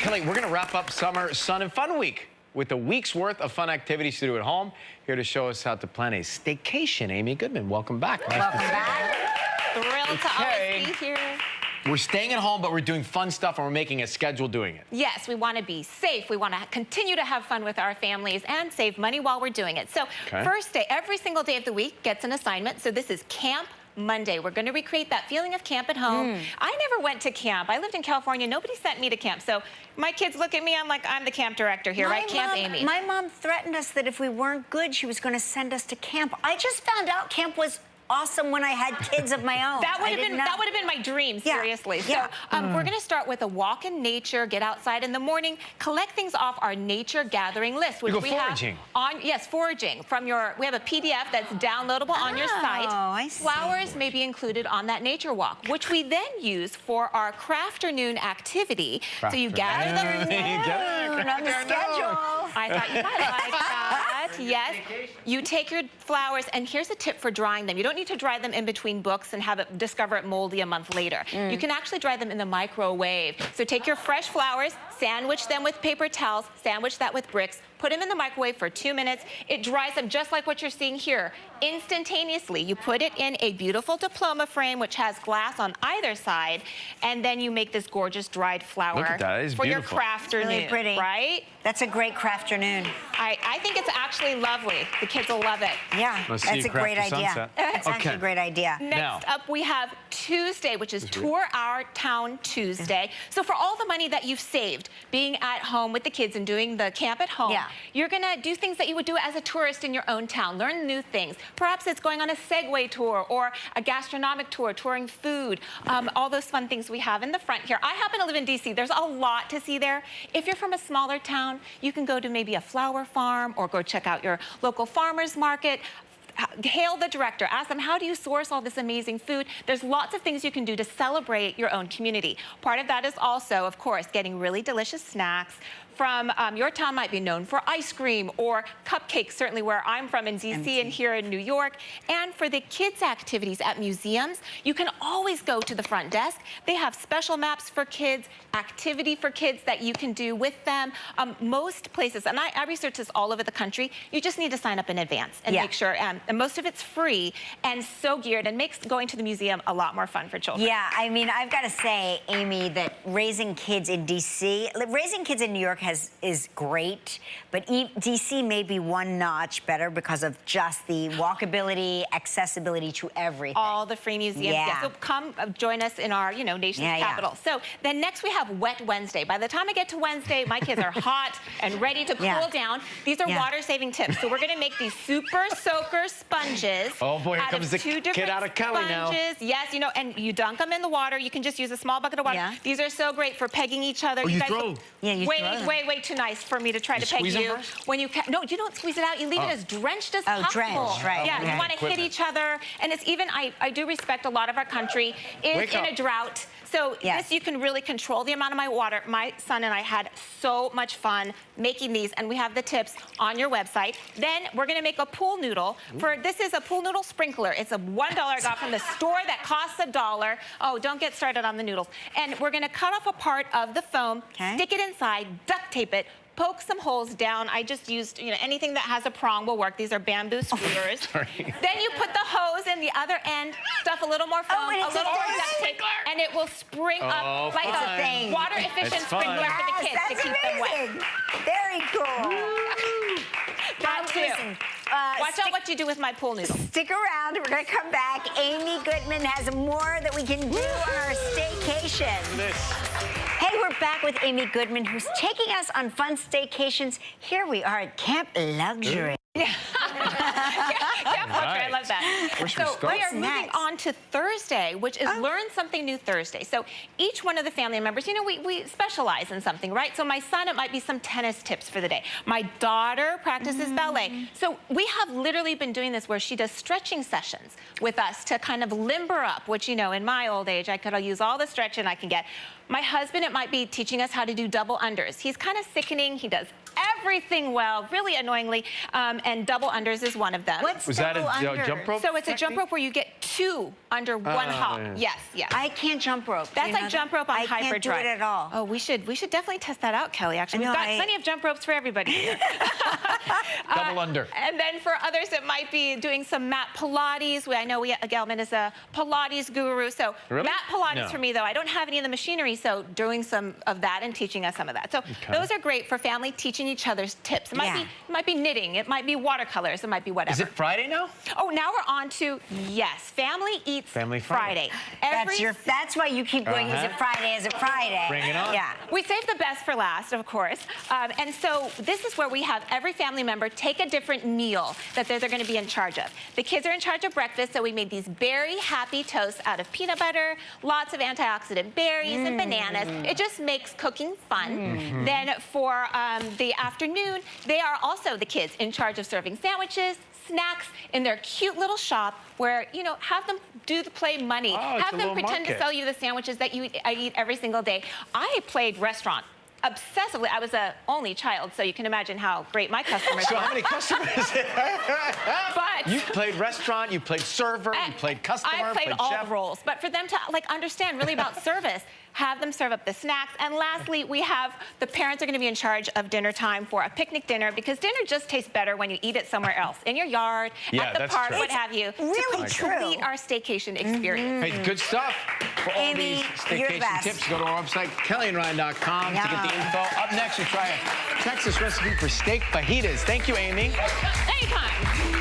Kelly, we're going to wrap up Summer Sun and Fun Week with a week's worth of fun activities to do at home. Here to show us how to plan a staycation, Amy Goodman. Welcome back. Welcome back. Thrilled to always be here. We're staying at home, but we're doing fun stuff, and we're making a schedule doing it. Yes, we want to be safe. We want to continue to have fun with our families and save money while we're doing it. So first day, every single day of the week gets an assignment. So this is Camp Monday. We're going to recreate that feeling of camp at home. I never went to camp. I lived in California. Nobody sent me to camp. So my kids look at me. I'm like, I'm the camp director here, right? Camp Amy. My mom threatened us that if we weren't good, she was going to send us to camp. I just found out camp was awesome when I had kids of my own. That would have been my dream, seriously. Yeah. So we're going to start with a walk in nature, get outside in the morning, collect things off our nature gathering list, which we foraging. have on foraging from your. We have a PDF that's downloadable on your site. Oh, I see. Flowers may be included on that nature walk, which we then use for our crafternoon activity. So you gather them on the schedule. I thought you might like that. Yes. You take your flowers, and here's a tip for drying them. You don't need to dry them in between books and discover it moldy a month later. You can actually dry them in the microwave. So take your fresh flowers, sandwich them with paper towels, sandwich that with bricks, put them in the microwave for 2 minutes. It dries them just like what you're seeing here. Instantaneously, you put it in a beautiful diploma frame, which has glass on either side, and then you make this gorgeous dried flower Look at that. It's for beautiful. your crafternoon. Really pretty. Right? That's a great crafternoon. I think it's actually lovely. The kids will love it. Yeah, Let's see that's you a craft great the idea. sunset. That's actually a great idea. Next up, we have Tuesday, which is Tour Our Town Tuesday. So for all the money that you've saved being at home with the kids and doing the camp at home, you're going to do things that you would do as a tourist in your own town. Learn new things. Perhaps it's going on a Segway tour or a gastronomic tour, touring food, all those fun things we have in the front here. I happen to live in D.C. There's a lot to see there. If you're from a smaller town, you can go to maybe a flower farm or go check out your local farmer's market. Hail the director. Ask them, how do you source all this amazing food? There's lots of things you can do to celebrate your own community. Part of that is also, of course, getting really delicious snacks from your town. Might be known for ice cream or cupcakes, certainly where I'm from in DC and here in New York. And for the kids' activities at museums, you can always go to the front desk. They have special maps for kids, activity for kids that you can do with them. Most places, and I research this all over the country, you just need to sign up in advance and make sure, and most of it's free and so geared and makes going to the museum a lot more fun for children. Yeah, I mean, I've got to say, Amy, that raising kids in DC, raising kids in New York is great, but DC may be one notch better because of just the walkability, accessibility to everything. All the free museums. Yeah. So come join us in our, nation's capital. So then next we have Wet Wednesday. By the time I get to Wednesday, my kids are hot and ready to cool down. These are water-saving tips. So we're going to make these super soaker sponges. Oh boy, here comes the kid out of Kelly now. Yes, and you dunk them in the water. You can just use a small bucket of water. Yeah. These are so great for pegging each other. Oh, you guys throw. Way too nice for me to try to peg you. When you no, you don't squeeze it out. You leave it as drenched as possible. Drenched, right. Yeah, you want to hit each other, and it's even. I do respect a lot of our country is in a drought. So this, you can really control the amount of my water. My son and I had so much fun making these, and we have the tips on your website. Then we're going to make a pool noodle. This is a pool noodle sprinkler. It's a $1 I got from the store that costs $1. Oh, don't get started on the noodles. And we're going to cut off a part of the foam, stick it inside, duct tape it, poke some holes down. I just used, anything that has a prong will work. These are bamboo skewers. Then you put the hose in the other end, stuff a little more foam, a little more duct tape, and it will spring up like a water-efficient sprinkler for the kids to keep them wet. Very cool. That too. Watch out what you do with my pool noodle. Stick around. We're going to come back. Amy Goodman has more that we can do on our staycation. Hey, we're back with Amy Goodman, who's taking us on fun staycations. Here we are at Camp Luxury. Yeah, I love that. So we are moving on to Thursday, which is Learn Something New Thursday. So each one of the family members, we specialize in something, right? So my son, it might be some tennis tips for the day. My daughter practices ballet. So we have literally been doing this where she does stretching sessions with us to kind of limber up, which, in my old age, I could use all the stretching I can get. My husband, it might be teaching us how to do double unders. He's kind of sickening. He does everything well, really annoyingly, and double unders is one of them. What's Was that double a unders? jump rope? So it's a jump rope where you get 2 under one hop. Yes, yes. I can't jump rope. That's like jump rope on I hyperdrive. can't do it at all. Oh, we should definitely test that out, Kelly. Actually, we've got plenty of jump ropes for everybody here. Double under. And then for others, it might be doing some mat Pilates. I know Gelman is a Pilates guru. So really? mat Pilates for me, though. I don't have any of the machinery, so doing some of that and teaching us some of that. So those are great for family teaching each other's tips. It might be knitting. It might be watercolors. It might be whatever. Is it Friday now? Oh, now we're on to, yes, Family Eats Friday. That's why you keep going, is it Friday, is it Friday? Bring it on. Yeah. We saved the best for last, of course. And so this is where we have every family member take a different meal that they're going to be in charge of. The kids are in charge of breakfast, so we made these berry happy toasts out of peanut butter, lots of antioxidant berries and bananas. It just makes cooking fun. Then for the afternoon, they are also, the kids, in charge of serving sandwiches, snacks in their cute little shop where, you know, have them do the play money. Have them pretend to sell you the sandwiches that I eat every single day. I played restaurant obsessively. I was an only child, so you can imagine how great my customers were. So how many customers? But you played restaurant, you played server, you played customer, I played all chef. the roles. But for them to like understand really about service, have them serve up the snacks. And lastly, we have the parents are going to be in charge of dinner time for a picnic dinner, because dinner just tastes better when you eat it somewhere else, in your yard, at the park, what have you. Really to complete our staycation experience. Hey, good stuff. For all Amy, these you're the staycation best. tips, go to our website, kellyandrayan.com to get the info. Up next, we'll try a Texas recipe for steak fajitas. Thank you, Amy. Anytime.